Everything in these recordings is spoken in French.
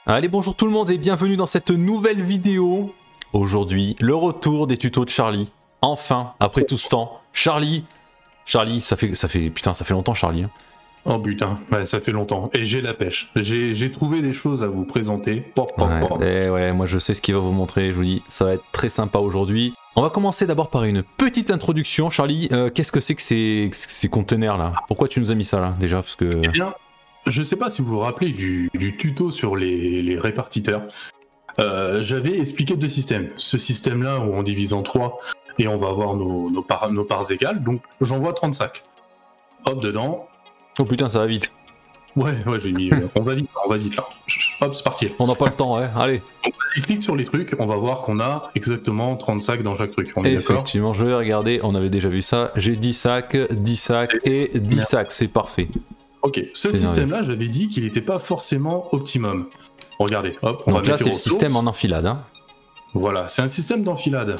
Allez, bonjour tout le monde et bienvenue dans cette nouvelle vidéo. Aujourd'hui, le retour des tutos de Charlie. Enfin, après tout ce temps, Charlie, ça fait longtemps Charlie. Hein. Oh putain, ouais, ça fait longtemps. Et j'ai la pêche. J'ai trouvé des choses à vous présenter. Ouais, moi je sais ce qu'il va vous montrer, je vous dis, ça va être très sympa aujourd'hui. On va commencer d'abord par une petite introduction. Charlie, qu'est-ce que c'est que ces conteneurs là? Pourquoi tu nous as mis ça là déjà? Parce que... Eh bien, je sais pas si vous vous rappelez du tuto sur les répartiteurs. J'avais expliqué deux systèmes. Ce système-là où on divise en 3 et on va avoir nos parts égales. Donc j'envoie 30 sacs. Hop, dedans. Oh putain, ça va vite. Ouais, j'ai mis... on va vite là. Hop, c'est parti. On n'a pas le temps, ouais, allez. Donc vas-y, clique sur les trucs, on va voir qu'on a exactement 30 sacs dans chaque truc. On est effectivement, je vais regarder, on avait déjà vu ça. J'ai 10 sacs et 10 sacs, c'est parfait. Ok, ce système-là, j'avais dit qu'il n'était pas forcément optimum. Regardez, hop, on donc va là, c'est le système en enfilade. Hein. Voilà, c'est un système d'enfilade.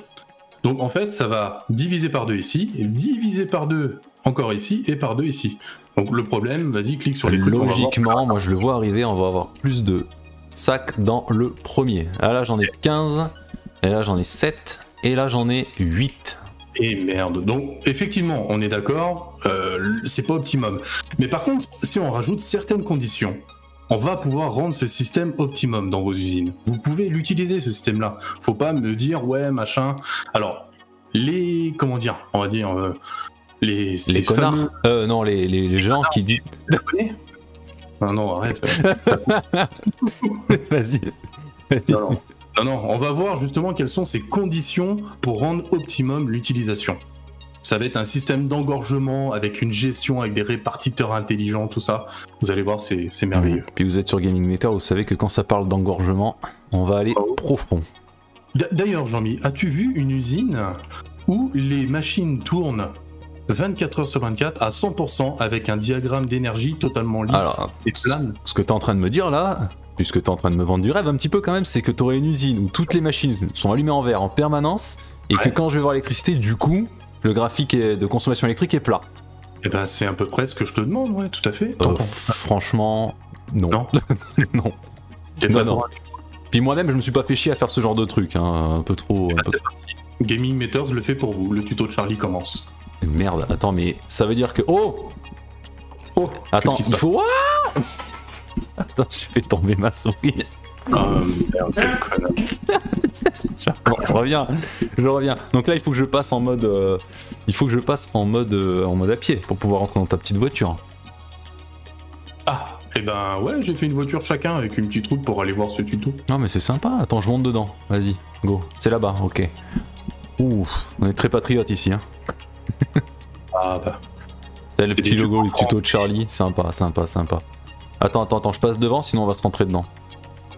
Donc en fait, ça va diviser par 2 ici, et diviser par 2 encore ici, et par 2 ici. Donc le problème, vas-y, clique sur les trucs. Logiquement, moi je le vois arriver, on va avoir plus de sacs dans le premier. Là j'en ai 15, et là j'en ai 7, et là j'en ai 8. Et merde, donc effectivement, on est d'accord, c'est pas optimum. Mais par contre, si on rajoute certaines conditions, on va pouvoir rendre ce système optimum dans vos usines. Vous pouvez l'utiliser ce système-là. Faut pas me dire, ouais, machin. Alors, comment dire, on va dire... les connards non, les gens qui disent... Non, arrête. Vas-y. Non, on va voir justement quelles sont ces conditions pour rendre optimum l'utilisation. Ça va être un système d'engorgement avec une gestion, avec des répartiteurs intelligents, tout ça. Vous allez voir, c'est merveilleux. Puis vous êtes sur Gaming Meter, vous savez que quand ça parle d'engorgement, on va aller profond. D'ailleurs, Jean-Mi, as-tu vu une usine où les machines tournent 24 heures sur 24 à 100% avec un diagramme d'énergie totalement lisse et plane? Ce que tu es en train de me dire là, puisque tu es en train de me vendre du rêve un petit peu quand même, c'est que tu aurais une usine où toutes les machines sont allumées en vert en permanence et que quand je vais voir l'électricité, du coup, le graphique de consommation électrique est plat. Eh ben, c'est à peu près ce que je te demande, ouais, tout à fait. Franchement, non. Non. Non. Puis moi-même, je me suis pas fait chier à faire ce genre de truc, hein, un peu trop. Gaming Meters le fait pour vous, le tuto de Charlie commence. Merde, attends, mais ça veut dire que... Oh, attends, il faut... Attends, j'ai fait tomber ma souris. Merde, quel connard. Je reviens. Donc là, il faut que je passe en mode... en mode à pied pour pouvoir rentrer dans ta petite voiture. Ah, et ben ouais, j'ai fait une voiture chacun avec une petite route pour aller voir ce tuto. Non mais c'est sympa, attends, je monte dedans. Vas-y, go. C'est là-bas, ok. Ouh, on est très patriote ici, hein. Ah bah. C'est le petit logo, le tuto de Charlie, sympa. Attends, je passe devant, sinon on va se rentrer dedans.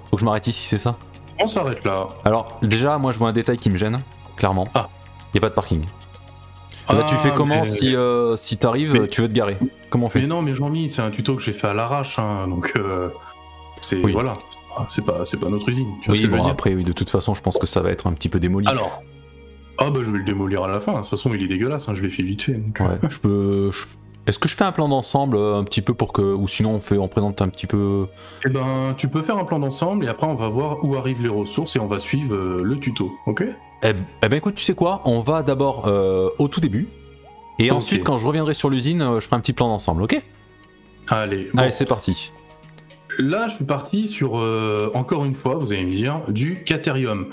Faut que je m'arrête ici, c'est ça? On s'arrête là. Alors, déjà, moi je vois un détail qui me gêne, clairement. Y a pas de parking. Là, tu fais comment si t'arrives, tu veux te garer? Comment on fait? Mais non, mais Jean-Mi, c'est un tuto que j'ai fait à l'arrache, hein, donc c'est... Oui. Voilà, c'est pas notre usine. Oui, bon, après, oui, de toute façon, je pense que ça va être un petit peu démoli. Alors... Ah bah je vais le démolir à la fin, de toute façon il est dégueulasse, hein, je l'ai fait vite fait. Donc... Ouais, Est-ce que je fais un plan d'ensemble un petit peu pour que... Ou sinon on présente un petit peu... Eh ben tu peux faire un plan d'ensemble et après on va voir où arrivent les ressources et on va suivre le tuto, ok? Eh ben écoute, tu sais quoi? On va d'abord au tout début. Et ensuite quand je reviendrai sur l'usine, je ferai un petit plan d'ensemble, ok? Allez, bon. Allez, c'est parti. Là je suis parti sur, encore une fois, vous allez me dire, du Caterium.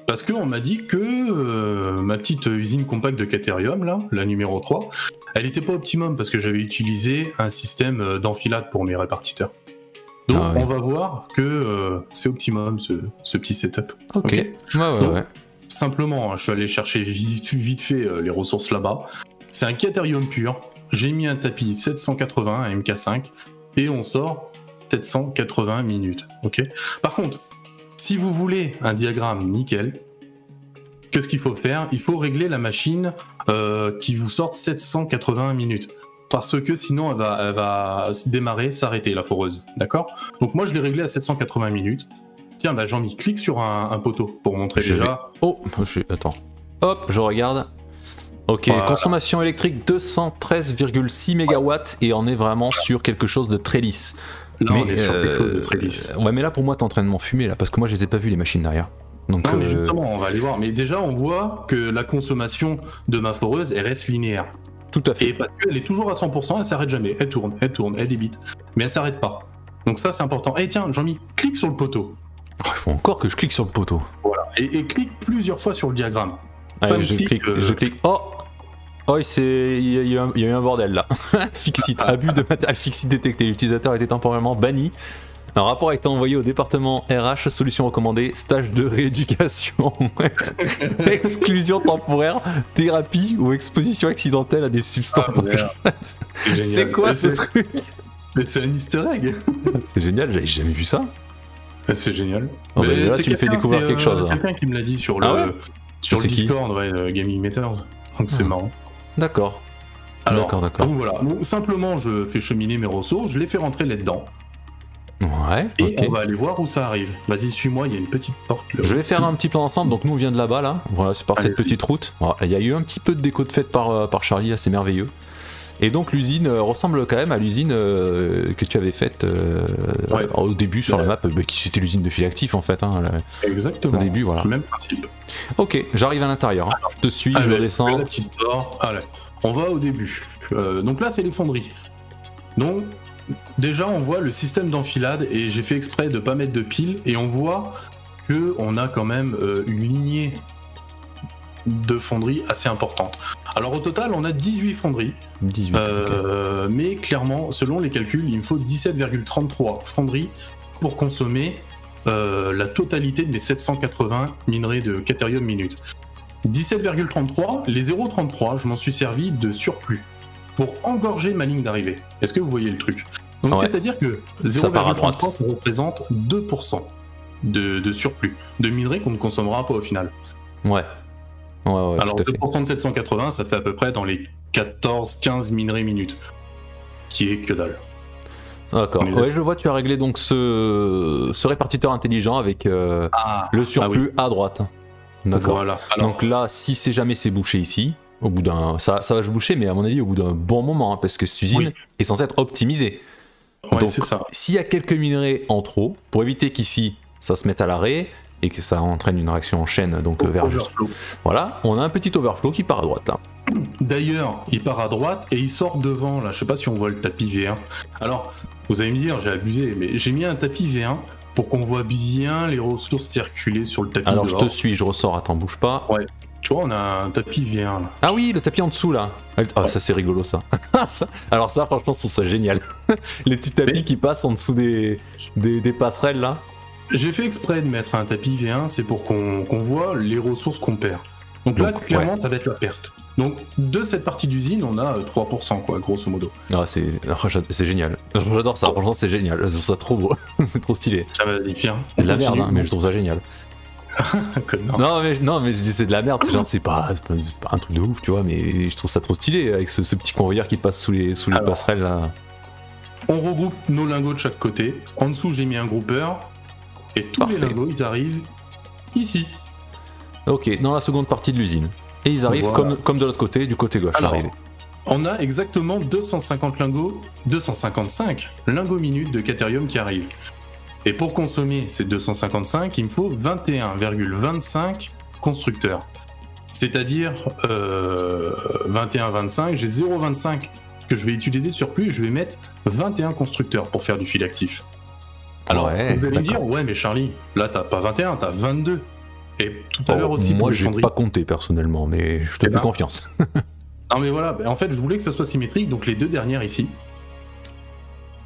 Parce qu'on m'a dit que ma petite usine compacte de Caterium, là, la numéro 3, elle était pas optimum parce que j'avais utilisé un système d'enfilade pour mes répartiteurs. Donc on va voir que c'est optimum ce petit setup. Ok. Ouais. Simplement, je suis allé chercher vite fait les ressources là-bas. C'est un Caterium pur. J'ai mis un tapis 780, un MK5, et on sort 780 minutes. Ok. Par contre, si vous voulez un diagramme nickel, qu'est-ce qu'il faut faire? Il faut régler la machine qui vous sorte 780 minutes. Parce que sinon, elle va démarrer, s'arrêter, la foreuse. D'accord? Donc moi, je l'ai réglé à 780 minutes. Tiens, bah Jean-Mi, clique sur un poteau pour montrer déjà. Oh, attends. Hop, je regarde. Ok, voilà. Consommation électrique 213,6 MW et on est vraiment sur quelque chose de très lisse. Là, Mais, on est sur quelque chose de très lisse. ouais, mais là pour moi t'es en train de m'en fumer là, parce que moi je les ai pas vus les machines derrière. Donc, Non, mais justement, on va aller voir. Mais déjà, on voit que la consommation de ma foreuse, elle reste linéaire. tout à fait. Et parce qu'elle est toujours à 100%, elle s'arrête jamais. Elle tourne, elle débite. Mais elle s'arrête pas. Donc ça, c'est important. Et tiens, Jean-Mi, clique sur le poteau. Oh, il faut encore que je clique sur le poteau. Voilà. Et clique plusieurs fois sur le diagramme. Allez, je clique. Oh, oh, il y a eu un bordel là. Fixit, abus de matériel Fixit détecté. L'utilisateur a été temporairement banni. Un rapport a été envoyé au département RH, solution recommandée, stage de rééducation, exclusion temporaire, thérapie ou exposition accidentelle à des substances dangereuses. C'est quoi ce truc? Mais c'est un easter egg. C'est génial, j'avais jamais vu ça. C'est génial. Oh, bah, là, tu me fais découvrir quelque chose. Quelqu'un qui me l'a dit sur le, sur le Discord, Gaming Matters. Donc c'est marrant. D'accord. Alors, D'accord. Donc voilà. Donc, simplement, je fais cheminer mes ressources, je les fais rentrer là-dedans. Ouais, et ok. on va aller voir où ça arrive. Vas-y, suis-moi, il y a une petite porte là. Je vais faire un petit plan ensemble. Donc nous on vient de là-bas là. Voilà, c'est par cette petite route. Voilà, il y a eu un petit peu de déco de fête par Charlie là, c'est merveilleux. Et donc l'usine ressemble quand même à l'usine que tu avais faite au début sur la map, qui c'était l'usine de Filactif en fait. Hein, exactement. Au début, voilà. Même principe. Ok, j'arrive à l'intérieur. Hein. Je te suis, je descends. La petite porte. Allez, on va au début. Donc là, c'est les fonderies. Donc déjà, on voit le système d'enfilade et j'ai fait exprès de pas mettre de piles et on voit que on a quand même une lignée de fonderies assez importante. Alors au total, on a 18 fonderies. 18. Okay. Mais clairement, selon les calculs, il me faut 17,33 fonderies pour consommer la totalité de mes 780 minerais de Caterium minute. 17,33, les 0,33, je m'en suis servi de surplus pour engorger ma ligne d'arrivée. Est-ce que vous voyez le truc? Donc c'est-à-dire que 0,33 ça représente 2% de surplus, de minerais qu'on ne consommera pas au final. Ouais. Alors 2% de 780, ça fait à peu près dans les 14-15 minerais minutes, qui est que dalle. D'accord. Ouais, je le vois, tu as réglé donc ce répartiteur intelligent avec le surplus à droite. D'accord. Voilà. Alors, donc là, si c'est jamais c'est bouché ici, au bout d'un, ça va se boucher, mais à mon avis au bout d'un bon moment, hein, parce que cette usine est censée être optimisée. Ouais, donc c'est ça. S'il y a quelques minerais en trop, pour éviter qu'ici ça se mette à l'arrêt et que ça entraîne une réaction en chaîne, donc vers overflow. Voilà, on a un petit overflow qui part à droite là. D'ailleurs, il part à droite et il sort devant là. Je sais pas si on voit le tapis V1. Alors, vous allez me dire, j'ai abusé, mais j'ai mis un tapis V1 pour qu'on voit bien les ressources circuler sur le tapis. Alors dehors. je te suis, je ressors, attends, bouge pas. Ouais. Tu vois, on a un tapis V1 là. Ah oui, le tapis en dessous là. Ah, ça c'est rigolo ça. Alors ça, franchement, je trouve ça génial. Les petits tapis qui passent en dessous des passerelles là. J'ai fait exprès de mettre un tapis V1, c'est pour qu'on voit les ressources qu'on perd. Donc là, clairement, ça va être la perte. Donc de cette partie d'usine, on a 3%, quoi, grosso modo. Ah, c'est génial. J'adore ça, franchement, c'est génial. Je trouve ça trop beau. C'est trop stylé. Ça va dire, tiens. C'est de la merde, hein, mais je trouve ça génial. non, mais je dis c'est de la merde. C'est pas un truc de ouf, tu vois, mais je trouve ça trop stylé avec ce petit convoyeur qui passe sous les passerelles là. On regroupe nos lingots de chaque côté. En dessous, j'ai mis un groupeur. Et tous les lingots, ils arrivent ici. Ok, dans la seconde partie de l'usine. Et ils arrivent comme de l'autre côté, du côté gauche. Alors, on a exactement 250 lingots, 255 lingots minutes de Caterium qui arrivent. Et pour consommer ces 255, il me faut 21,25 constructeurs. C'est-à-dire 21,25, j'ai 0,25 que je vais utiliser de surplus, je vais mettre 21 constructeurs pour faire du fil actif. Alors, vous allez me dire, ouais, mais Charlie, là, t'as pas 21, t'as 22. Et tout à l'heure aussi. Moi, j'ai pas compté personnellement, mais je te fais confiance. Non, mais voilà, en fait, je voulais que ça soit symétrique, donc les deux dernières ici,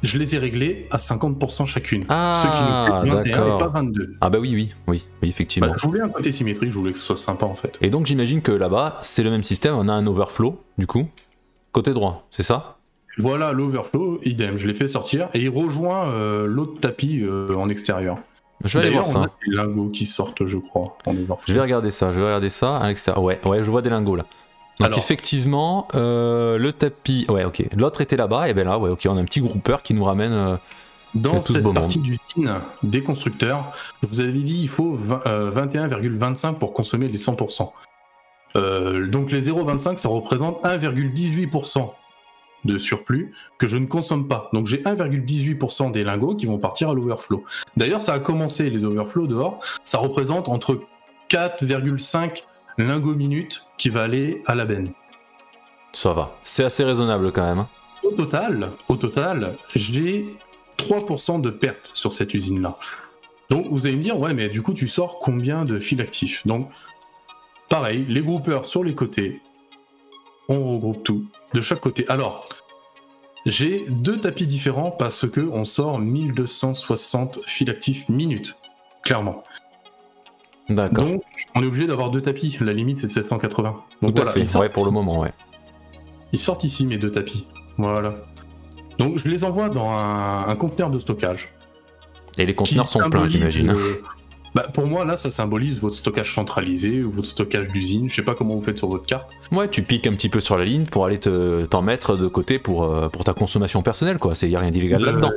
je les ai réglées à 50% chacune. Ah, ceux qui nous coûtent 21 et pas 22. Ah, bah oui, effectivement. Bah, je voulais un côté symétrique, je voulais que ce soit sympa en fait. Et donc, j'imagine que là-bas, c'est le même système, on a un overflow, du coup, côté droit, c'est ça? Voilà, l'overflow, idem, je l'ai fait sortir et il rejoint l'autre tapis en extérieur. Je vais aller voir ça. On a des lingots qui sortent, je crois, en overflow. Je vais regarder ça à l'extérieur. Ouais, je vois des lingots là. Donc alors, effectivement, le tapis, ouais, ok. L'autre était là-bas, et ben là, ouais, ok, on a un petit groupeur qui nous ramène dans tout cette partie d'usine des constructeurs. Je vous avais dit, il faut 21,25 pour consommer les 100%. Donc les 0,25, ça représente 1,18% de surplus que je ne consomme pas. Donc j'ai 1,18% des lingots qui vont partir à l'overflow. D'ailleurs, ça a commencé les overflows dehors. Ça représente entre 4,5 lingots minutes qui va aller à la benne. Ça va. C'est assez raisonnable quand même. Hein. Au total, j'ai 3% de perte sur cette usine-là. Donc vous allez me dire, ouais, mais du coup, tu sors combien de fils actifs? Donc, pareil, les groupeurs sur les côtés, on regroupe tout de chaque côté. Alors, j'ai 2 tapis différents parce que on sort 1260 fils actifs minutes, clairement. D'accord. Donc, on est obligé d'avoir 2 tapis. La limite, c'est 780. Donc, tout à fait. Ouais, pour le moment, ouais. Ils sortent ici, mes 2 tapis. Voilà. Donc, je les envoie dans un conteneur de stockage. Et les conteneurs sont pleins, j'imagine. Bah, pour moi, là, ça symbolise votre stockage centralisé ou votre stockage d'usine. Je sais pas comment vous faites sur votre carte. Ouais, tu piques un petit peu sur la ligne pour aller t'en mettre de côté pour ta consommation personnelle, quoi. Y a rien d'illégal là-dedans.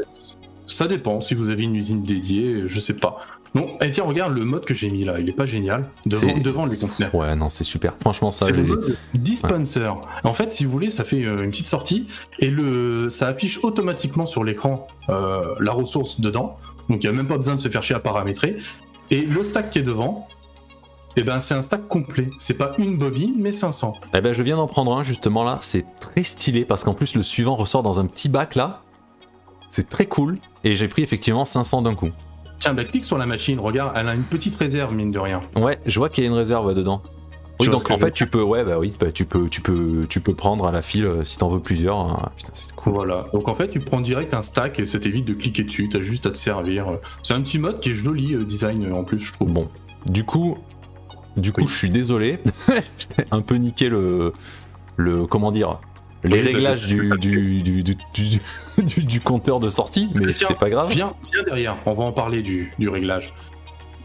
Ça dépend. Si vous avez une usine dédiée, je sais pas. Non, et tiens, regarde le mode que j'ai mis là. Il est pas génial. Devant les conteneurs. Ouais, non, c'est super. Franchement, ça. C'est le mode dispenser. Ouais. En fait, si vous voulez, ça fait une petite sortie et ça affiche automatiquement sur l'écran la ressource dedans. Donc, il n'y a même pas besoin de se faire chier à paramétrer. Et le stack qui est devant, eh ben, c'est un stack complet. C'est pas une bobine, mais 500. Eh ben, je viens d'en prendre un justement là. C'est très stylé parce qu'en plus, le suivant ressort dans un petit bac là. C'est très cool. Et j'ai pris effectivement 500 d'un coup. Tiens, bah, clique sur la machine. Regarde, elle a une petite réserve, mine de rien. Ouais, je vois qu'il y a une réserve dedans. Oui, donc en fait, tu peux, tu peux prendre à la file si t'en veux plusieurs. Hein. Putain, c'est cool. Voilà. Donc en fait, tu prends direct un stack et ça t'évite de cliquer dessus. T'as juste à te servir. C'est un petit mode qui est joli design en plus, je trouve. Bon, du coup, je suis désolé. J'ai un peu niqué le comment dire, les réglages du compteur de sortie, mais c'est pas grave. Viens derrière. On va en parler du réglage.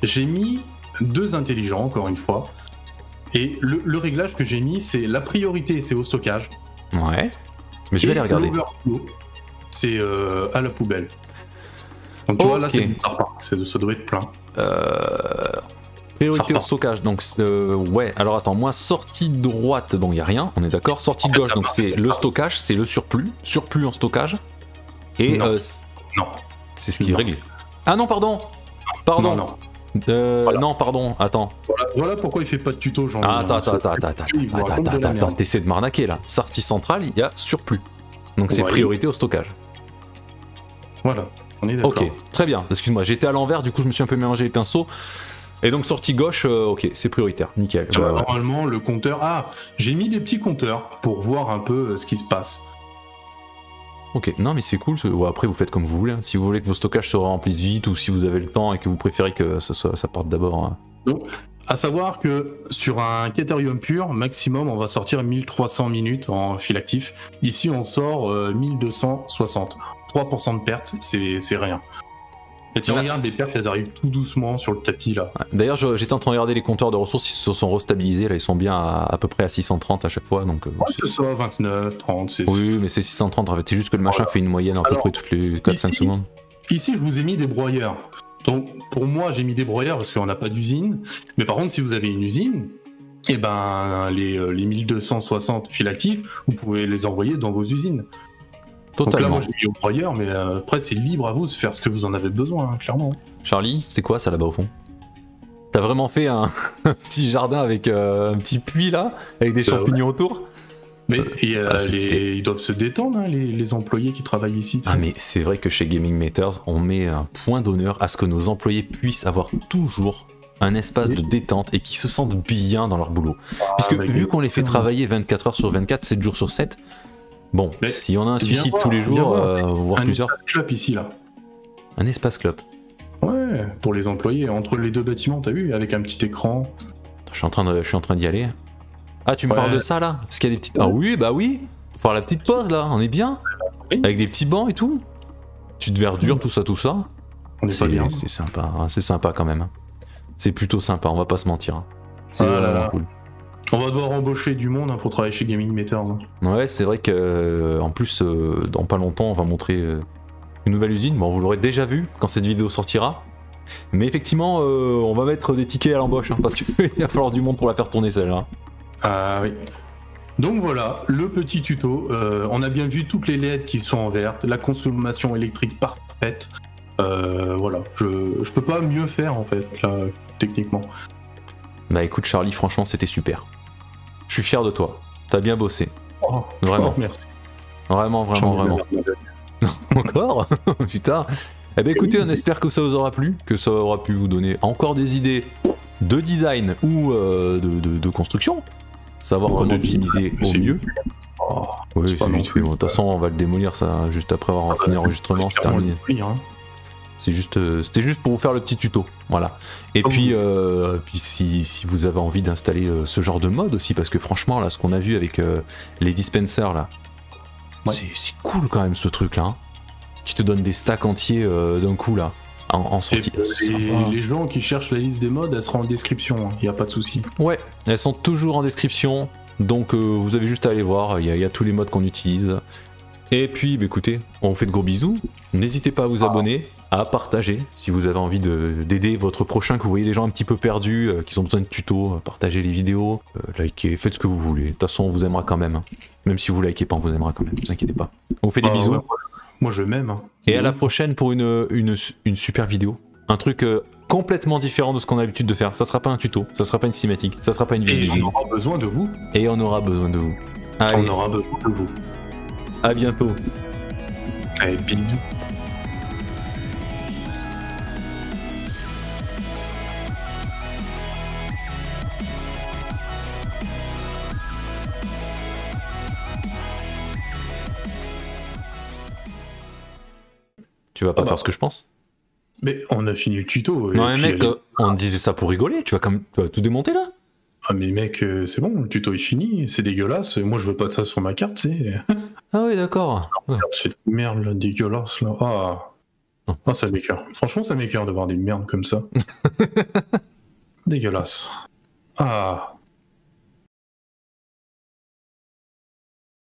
J'ai mis 2 intelligents encore une fois. Et le réglage que j'ai mis, c'est la priorité, c'est au stockage. Ouais. Mais je vais les regarder. L'overflow, c'est à la poubelle. Donc tu vois, là, ça doit être plein. Priorité au stockage. Donc, ouais. Alors attends, moi, sortie droite, bon, il n'y a rien, on est d'accord. Sortie gauche, donc c'est le stockage, c'est le surplus. Surplus en stockage. Et non. C'est ce qui est réglé. Ah non, pardon. Pardon. Non. Voilà. Non, pardon, attends. Voilà pourquoi il fait pas de tuto, Jean. Attends, t'essaies de m'arnaquer là. Sortie centrale, il y a surplus. Donc c'est priorité au stockage. Voilà, on est d'accord. Ok, très bien. Excuse-moi, j'étais à l'envers, du coup je me suis un peu mélangé les pinceaux. Et donc sortie gauche, ok, c'est prioritaire, nickel. Normalement, le compteur... Ah, j'ai mis des petits compteurs pour voir un peu ce qui se passe. Ok, non mais c'est cool, après vous faites comme vous voulez, hein. Si vous voulez que vos stockages se remplissent vite ou si vous avez le temps et que vous préférez que ça parte d'abord. Hein. Donc, à savoir que sur un Caterium pur, maximum on va sortir 1300 minutes en fil actif. Ici on sort 1260. 3% de perte, c'est rien. Et tiens, regarde, les pertes elles arrivent tout doucement sur le tapis là. Ouais. D'ailleurs, j'étais en train de regarder les compteurs de ressources, ils se sont restabilisés, là ils sont bien à peu près à 630 à chaque fois. Donc, c'est ça, 29, 30, c'est... Oui, mais c'est 630, en fait, c'est juste que le machin fait une moyenne à peu près toutes les 4-5 secondes. Ici, je vous ai mis des broyeurs. Donc, pour moi, j'ai mis des broyeurs parce qu'on n'a pas d'usine. Mais par contre, si vous avez une usine, eh ben, les 1260 fils actifs, vous pouvez les envoyer dans vos usines. Totalement. Donc là, moi, j'ai mis au broyeur, mais après, c'est libre à vous de faire ce que vous en avez besoin, hein, clairement. Charlie, c'est quoi ça là-bas au fond? T'as vraiment fait un petit jardin avec un petit puits là, avec des champignons autour? Mais ils doivent se détendre, hein, les employés qui travaillent ici. Ah mais c'est vrai que chez Gaming Matters, on met un point d'honneur à ce que nos employés puissent avoir toujours un espace de détente et qu'ils se sentent bien dans leur boulot. Puisque vu qu'on les fait travailler 24 heures sur 24, 7 jours sur 7, bon, mais si on a un suicide tous les jours, voire plusieurs... Un espace clope ici, là. Un espace clope. Ouais, pour les employés, entre les 2 bâtiments, t'as vu, avec un petit écran. Je suis en train d'y aller. Ah, tu me parles de ça là? Parce qu'il y a des petites... Ah oui, bah oui. Faut faire la petite pause là, on est bien. Oui. Avec des petits bancs et tout. Petite verdure, tout ça. On est pas bien. C'est sympa, hein. C'est sympa quand même. C'est plutôt sympa, on va pas se mentir. Hein. C'est vraiment cool. On va devoir embaucher du monde pour travailler chez Gaming Matters. Hein. Ouais, c'est vrai qu'en plus, dans pas longtemps, on va montrer une nouvelle usine. Bon, vous l'aurez déjà vu quand cette vidéo sortira. Mais effectivement, on va mettre des tickets à l'embauche, hein, parce qu'il va falloir du monde pour la faire tourner celle-là. Ah oui. Donc voilà, le petit tuto. On a bien vu toutes les LED qui sont en verte, la consommation électrique parfaite. Voilà, je peux pas mieux faire en fait, là, techniquement. Bah écoute Charlie, franchement c'était super. Je suis fier de toi, t'as bien bossé. Oh, Vraiment. Merci. Vraiment. Encore putain. Eh ben écoutez, on espère que ça vous aura plu, que ça aura pu vous donner encore des idées de design ou de construction. Savoir comment optimiser au mieux. Oh, oui, c'est vite fait. De toute façon, on va le démolir ça juste après avoir fini l'enregistrement, c'est terminé. C'était juste pour vous faire le petit tuto, voilà. Et puis si vous avez envie d'installer ce genre de mode aussi, parce que franchement là, ce qu'on a vu avec les dispensers là, c'est cool quand même ce truc là, hein, qui te donne des stacks entiers d'un coup là, en sortie. Les gens qui cherchent la liste des modes, elle sera en description, il n'y a pas de souci. Ouais, elles sont toujours en description, donc vous avez juste à aller voir, il y a tous les modes qu'on utilise. Et puis, bah, écoutez, on vous fait de gros bisous. N'hésitez pas à vous abonner, à partager si vous avez envie d'aider votre prochain, que vous voyez des gens un petit peu perdus, qui ont besoin de tutos, partagez les vidéos, likez, faites ce que vous voulez. De toute façon, on vous aimera quand même. Hein. Même si vous likez pas, on vous aimera quand même, ne vous inquiétez pas. On vous fait des bisous. Ouais. Moi, je m'aime. Hein. Et à la prochaine pour une super vidéo. Un truc complètement différent de ce qu'on a l'habitude de faire. Ça sera pas un tuto, ça sera pas une cinématique, ça sera pas une vidéo. Et on aura besoin de vous. Et on aura besoin de vous. Allez. On aura besoin de vous. À bientôt. Allez, bisous. Tu vas pas faire ce que je pense? Mais on a fini le tuto. Non, mais mec, on disait ça pour rigoler, tu vas tout démonter là? Ah mais mec, c'est bon, le tuto est fini, c'est dégueulasse, moi je veux pas de ça sur ma carte, c'est... Ah oui, d'accord. Cette merde là, dégueulasse là, ah ça m'écoeure. Franchement ça m'écoeure de voir des merdes comme ça. Dégueulasse. Ah...